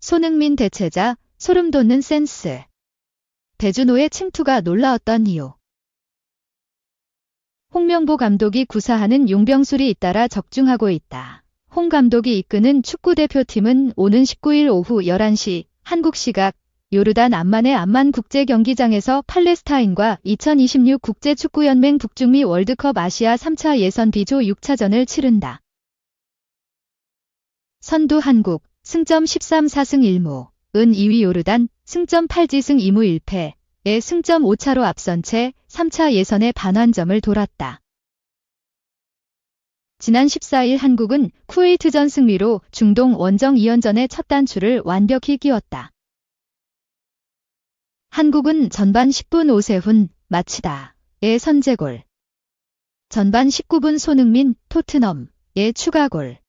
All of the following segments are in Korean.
손흥민 대체자, 소름 돋는 센스. 배준호의 침투가 놀라웠던 이유. 홍명보 감독이 구사하는 용병술이 잇따라 적중하고 있다. 홍 감독이 이끄는 축구대표팀은 오는 19일 오후 11시 한국 시각 요르단 암만의 암만 국제경기장에서 팔레스타인과 2026 국제축구연맹 북중미 월드컵 아시아 3차 예선 B조 6차전을 치른다. 선두 한국, 승점 13 4승 1무, 은 2위 요르단, 승점 8지승 2무 1패에 승점 5차로 앞선 채 3차 예선의 반환점을 돌았다. 지난 14일 한국은 쿠웨이트전 승리로 중동 원정 2연전의 첫 단추를 완벽히 끼웠다. 한국은 전반 10분 오세훈, 마치다의 선제골. 전반 19분 손흥민, 토트넘의 추가골.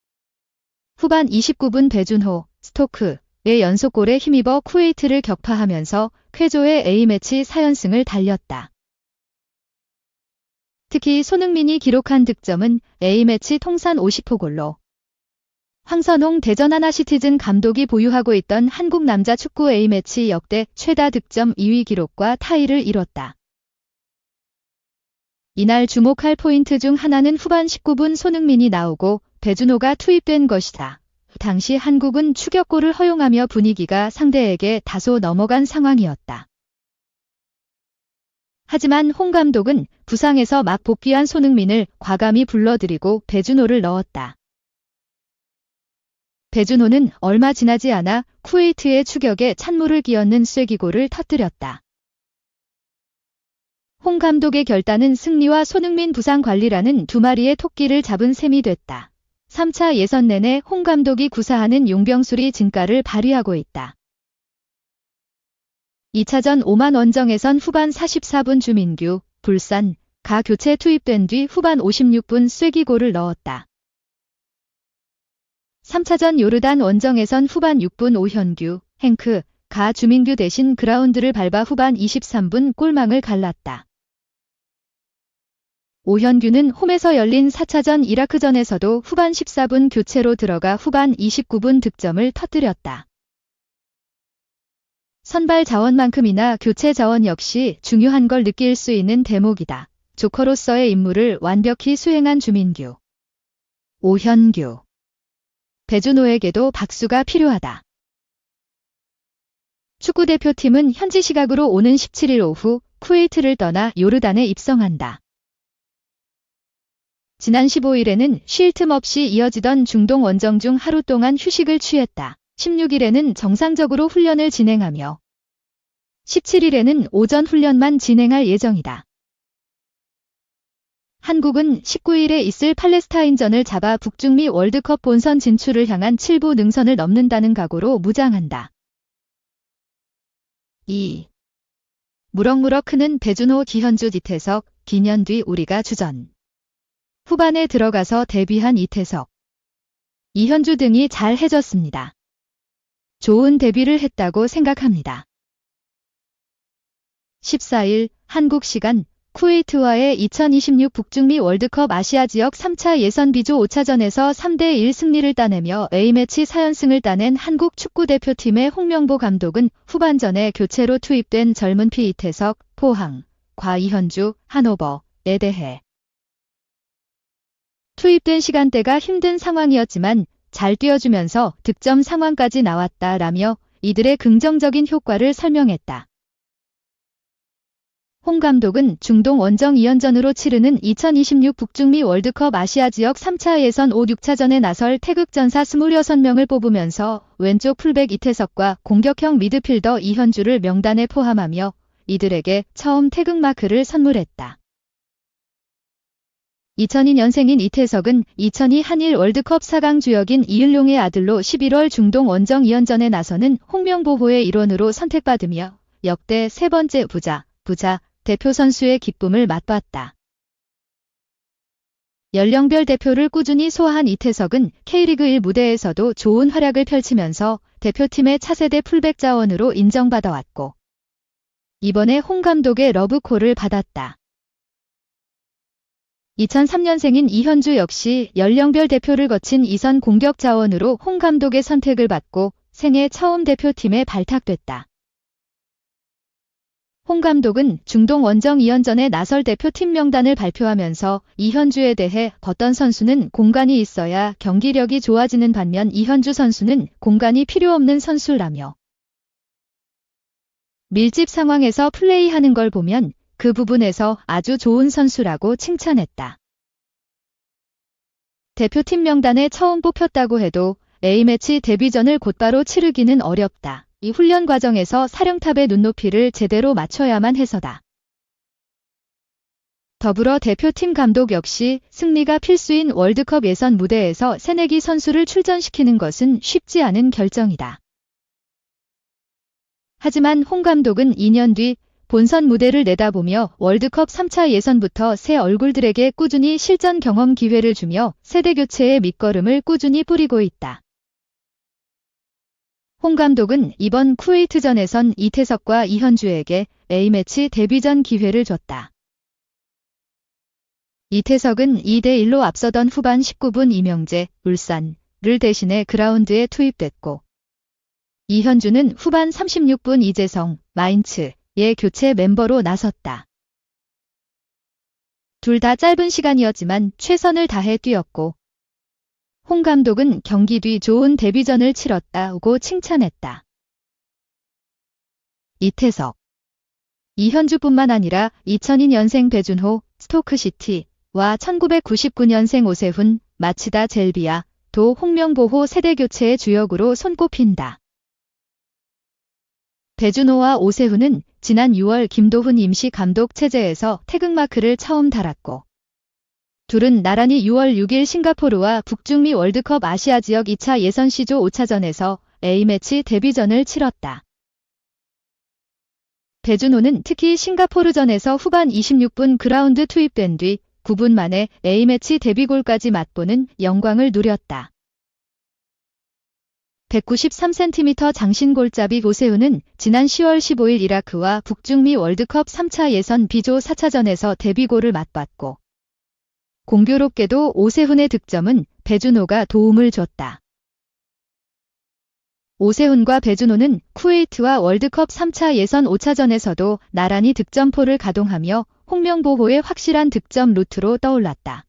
후반 29분 배준호, 스토크의 연속골에 힘입어 쿠웨이트를 격파하면서 쾌조의 A매치 4연승을 달렸다. 특히 손흥민이 기록한 득점은 A매치 통산 50호 골로 황선홍 대전 하나시티즌 감독이 보유하고 있던 한국 남자 축구 A매치 역대 최다 득점 2위 기록과 타이를 이뤘다. 이날 주목할 포인트 중 하나는 후반 19분 손흥민이 나오고 배준호가 투입된 것이다. 당시 한국은 추격골을 허용하며 분위기가 상대에게 다소 넘어간 상황이었다. 하지만 홍 감독은 부상에서 막 복귀한 손흥민을 과감히 불러들이고 배준호를 넣었다. 배준호는 얼마 지나지 않아 쿠웨이트의 추격에 찬물을 끼얹는 쐐기골을 터뜨렸다. 홍 감독의 결단은 승리와 손흥민 부상 관리라는 두 마리의 토끼를 잡은 셈이 됐다. 3차 예선 내내 홍 감독이 구사하는 용병술이 진가를 발휘하고 있다. 2차전 오만 원정에선 후반 44분 주민규, 불산, 가 교체 투입된 뒤 후반 56분 쐐기골을 넣었다. 3차전 요르단 원정에선 후반 6분 오현규, 행크, 가 주민규 대신 그라운드를 밟아 후반 23분 골망을 갈랐다. 오현규는 홈에서 열린 4차전 이라크전에서도 후반 14분 교체로 들어가 후반 29분 득점을 터뜨렸다. 선발 자원만큼이나 교체 자원 역시 중요한 걸 느낄 수 있는 대목이다. 조커로서의 임무를 완벽히 수행한 주민규, 오현규. 배준호에게도 박수가 필요하다. 축구대표팀은 현지 시각으로 오는 17일 오후 쿠웨이트를 떠나 요르단에 입성한다. 지난 15일에는 쉴 틈 없이 이어지던 중동 원정 중 하루 동안 휴식을 취했다. 16일에는 정상적으로 훈련을 진행하며 17일에는 오전 훈련만 진행할 예정이다. 한국은 19일에 있을 팔레스타인전을 잡아 북중미 월드컵 본선 진출을 향한 7부 능선을 넘는다는 각오로 무장한다. 2. 무럭무럭 크는 배준호, 기현주, 이태석, 기년 뒤 우리가 주전. 후반에 들어가서 데뷔한 이태석, 이현주 등이 잘 해줬습니다. 좋은 데뷔를 했다고 생각합니다. 14일 한국 시간 쿠웨이트와의 2026 북중미 월드컵 아시아 지역 3차 예선 B조 5차전에서 3대1 승리를 따내며 A매치 4연승을 따낸 한국 축구대표팀의 홍명보 감독은 후반전에 교체로 투입된 젊은 피 이태석, 포항, 과 이현주, 하노버에 대해 투입된 시간대가 힘든 상황이었지만 잘 뛰어주면서 득점 상황까지 나왔다라며 이들의 긍정적인 효과를 설명했다. 홍 감독은 중동 원정 2연전으로 치르는 2026 북중미 월드컵 아시아 지역 3차 예선 5, 6차전에 나설 태극전사 26명을 뽑으면서 왼쪽 풀백 이태석과 공격형 미드필더 이현주를 명단에 포함하며 이들에게 처음 태극마크를 선물했다. 2002년생인 이태석은 2002 한일 월드컵 4강 주역인 이을룡의 아들로 11월 중동 원정 2연전에 나서는 홍명보호의 일원으로 선택받으며 역대 세 번째 부자 대표 선수의 기쁨을 맛봤다. 연령별 대표를 꾸준히 소화한 이태석은 K리그 1 무대에서도 좋은 활약을 펼치면서 대표팀의 차세대 풀백 자원으로 인정받아왔고 이번에 홍 감독의 러브콜을 받았다. 2003년생인 이현주 역시 연령별 대표를 거친 이선 공격 자원으로 홍 감독의 선택을 받고 생애 처음 대표팀에 발탁됐다. 홍 감독은 중동 원정 2연전에 나설 대표팀 명단을 발표하면서 이현주에 대해 어떤 선수는 공간이 있어야 경기력이 좋아지는 반면 이현주 선수는 공간이 필요 없는 선수라며 밀집 상황에서 플레이하는 걸 보면 그 부분에서 아주 좋은 선수라고 칭찬했다. 대표팀 명단에 처음 뽑혔다고 해도 A매치 데뷔전을 곧바로 치르기는 어렵다. 이 훈련 과정에서 사령탑의 눈높이를 제대로 맞춰야만 해서다. 더불어 대표팀 감독 역시 승리가 필수인 월드컵 예선 무대에서 새내기 선수를 출전시키는 것은 쉽지 않은 결정이다. 하지만 홍 감독은 2년 뒤 본선 무대를 내다보며 월드컵 3차 예선부터 새 얼굴들에게 꾸준히 실전 경험 기회를 주며 세대교체의 밑거름을 꾸준히 뿌리고 있다. 홍 감독은 이번 쿠웨이트전에선 이태석과 이현주에게 A매치 데뷔전 기회를 줬다. 이태석은 2대1로 앞서던 후반 19분 이명재, 울산을 대신해 그라운드에 투입됐고 이현주는 후반 36분 이재성, 마인츠의 교체 멤버로 나섰다. 둘 다 짧은 시간이었지만 최선을 다해 뛰었고 홍 감독은 경기 뒤 좋은 데뷔전을 치렀다고 칭찬했다. 이태석, 이현주뿐만 아니라 2002년생 배준호, 스토크시티와 1999년생 오세훈, 마치다 젤비야, 도 홍명보호 세대교체의 주역으로 손꼽힌다. 배준호와 오세훈은 지난 6월 김도훈 임시 감독 체제에서 태극마크를 처음 달았고 둘은 나란히 6월 6일 싱가포르와 북중미 월드컵 아시아 지역 2차 예선 C조 5차전에서 A매치 데뷔전을 치렀다. 배준호는 특히 싱가포르전에서 후반 26분 그라운드 투입된 뒤 9분 만에 A매치 데뷔골까지 맛보는 영광을 누렸다. 193cm 장신 골잡이 오세훈은 지난 10월 15일 이라크와 북중미 월드컵 3차 예선 B조 4차전에서 데뷔골을 맛봤고 공교롭게도 오세훈의 득점은 배준호가 도움을 줬다. 오세훈과 배준호는 쿠웨이트와 월드컵 3차 예선 5차전에서도 나란히 득점포를 가동하며 홍명보호의 확실한 득점 루트로 떠올랐다.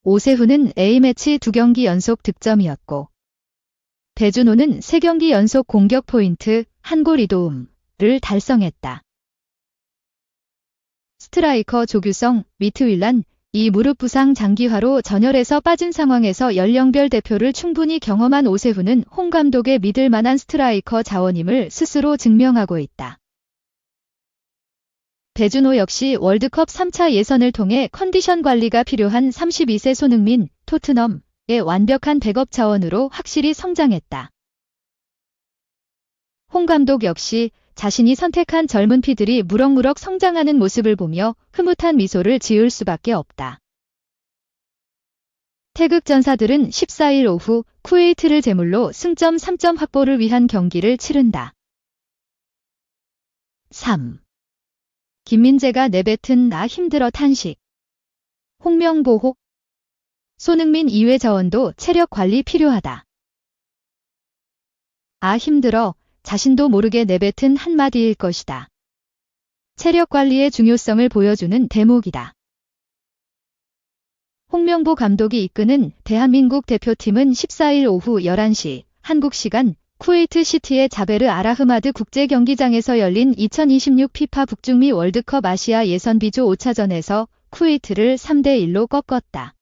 오세훈은 A매치 2경기 연속 득점이었고 배준호는 3경기 연속 공격 포인트, 1골 2도움을 달성했다. 스트라이커 조규성, 미트윌란, 이 무릎 부상 장기화로 전열에서 빠진 상황에서 연령별 대표를 충분히 경험한 오세훈은 홍 감독의 믿을 만한 스트라이커 자원임을 스스로 증명하고 있다. 배준호 역시 월드컵 3차 예선을 통해 컨디션 관리가 필요한 32세 손흥민, 토트넘의 완벽한 백업 자원으로 확실히 성장했다. 홍 감독 역시 자신이 선택한 젊은 피들이 무럭무럭 성장하는 모습을 보며 흐뭇한 미소를 지을 수밖에 없다. 태극 전사들은 14일 오후 쿠웨이트를 제물로 승점 3점 확보를 위한 경기를 치른다. 3. 김민재가 내뱉은 나 힘들어 탄식. 홍명보호. 손흥민 이외 자원도 체력 관리 필요하다. 아 힘들어. 자신도 모르게 내뱉은 한마디일 것이다. 체력 관리의 중요성을 보여주는 대목이다. 홍명보 감독이 이끄는 대한민국 대표팀은 14일 오후 11시 한국 시간 쿠웨이트 시티의 자베르 아라흐마드 국제경기장에서 열린 2026 피파 북중미 월드컵 아시아 예선 B조 5차전에서 쿠웨이트를 3대1로 꺾었다.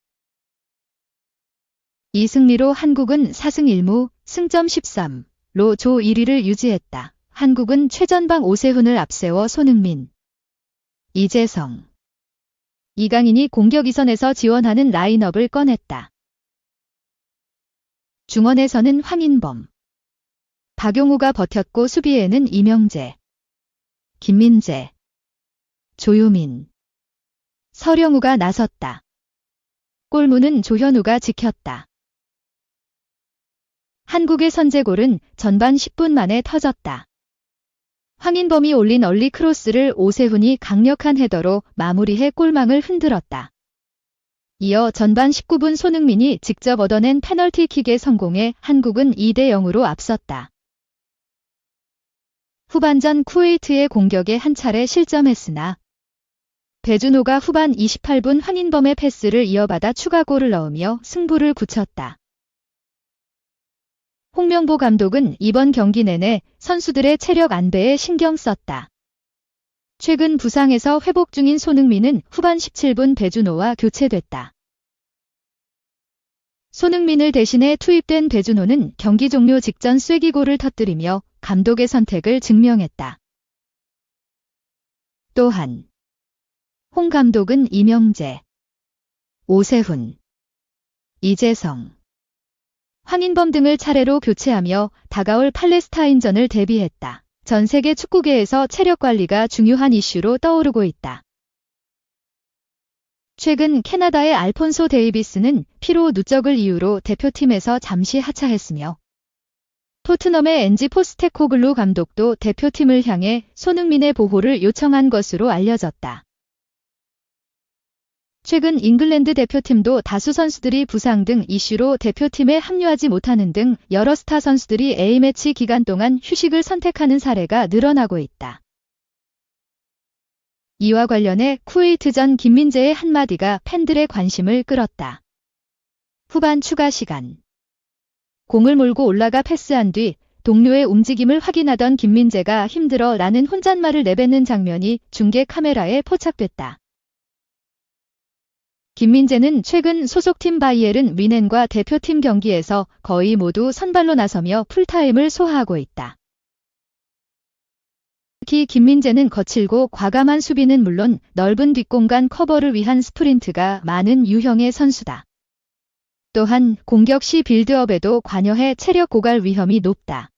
이 승리로 한국은 4승 1무, 승점 13로 조 1위를 유지했다. 한국은 최전방 오세훈을 앞세워 손흥민, 이재성, 이강인이 공격 이선에서 지원하는 라인업을 꺼냈다. 중원에서는 황인범, 박용우가 버텼고 수비에는 이명재, 김민재, 조유민, 서령우가 나섰다. 골문은 조현우가 지켰다. 한국의 선제골은 전반 10분 만에 터졌다. 황인범이 올린 얼리 크로스를 오세훈이 강력한 헤더로 마무리해 골망을 흔들었다. 이어 전반 19분 손흥민이 직접 얻어낸 페널티킥에 성공해 한국은 2대0으로 앞섰다. 후반전 쿠웨이트의 공격에 한 차례 실점했으나 배준호가 후반 28분 황인범의 패스를 이어받아 추가골을 넣으며 승부를 굳혔다. 홍명보 감독은 이번 경기 내내 선수들의 체력 안배에 신경 썼다. 최근 부상에서 회복 중인 손흥민은 후반 17분 배준호와 교체됐다. 손흥민을 대신해 투입된 배준호는 경기 종료 직전 쐐기골을 터뜨리며 감독의 선택을 증명했다. 또한 홍 감독은 이명재, 오세훈, 이재성, 황인범 등을 차례로 교체하며 다가올 팔레스타인전을 대비했다. 전 세계 축구계에서 체력 관리가 중요한 이슈로 떠오르고 있다. 최근 캐나다의 알폰소 데이비스는 피로 누적을 이유로 대표팀에서 잠시 하차했으며 토트넘의 앤지 포스테코글루 감독도 대표팀을 향해 손흥민의 보호를 요청한 것으로 알려졌다. 최근 잉글랜드 대표팀도 다수 선수들이 부상 등 이슈로 대표팀에 합류하지 못하는 등 여러 스타 선수들이 A매치 기간 동안 휴식을 선택하는 사례가 늘어나고 있다. 이와 관련해 쿠웨이트전 김민재의 한마디가 팬들의 관심을 끌었다. 후반 추가 시간. 공을 몰고 올라가 패스한 뒤 동료의 움직임을 확인하던 김민재가 힘들어 라는 혼잣말을 내뱉는 장면이 중계 카메라에 포착됐다. 김민재는 최근 소속팀 바이에른 뮌헨과 대표팀 경기에서 거의 모두 선발로 나서며 풀타임을 소화하고 있다. 특히 김민재는 거칠고 과감한 수비는 물론 넓은 뒷공간 커버를 위한 스프린트가 많은 유형의 선수다. 또한 공격 시 빌드업에도 관여해 체력 고갈 위험이 높다.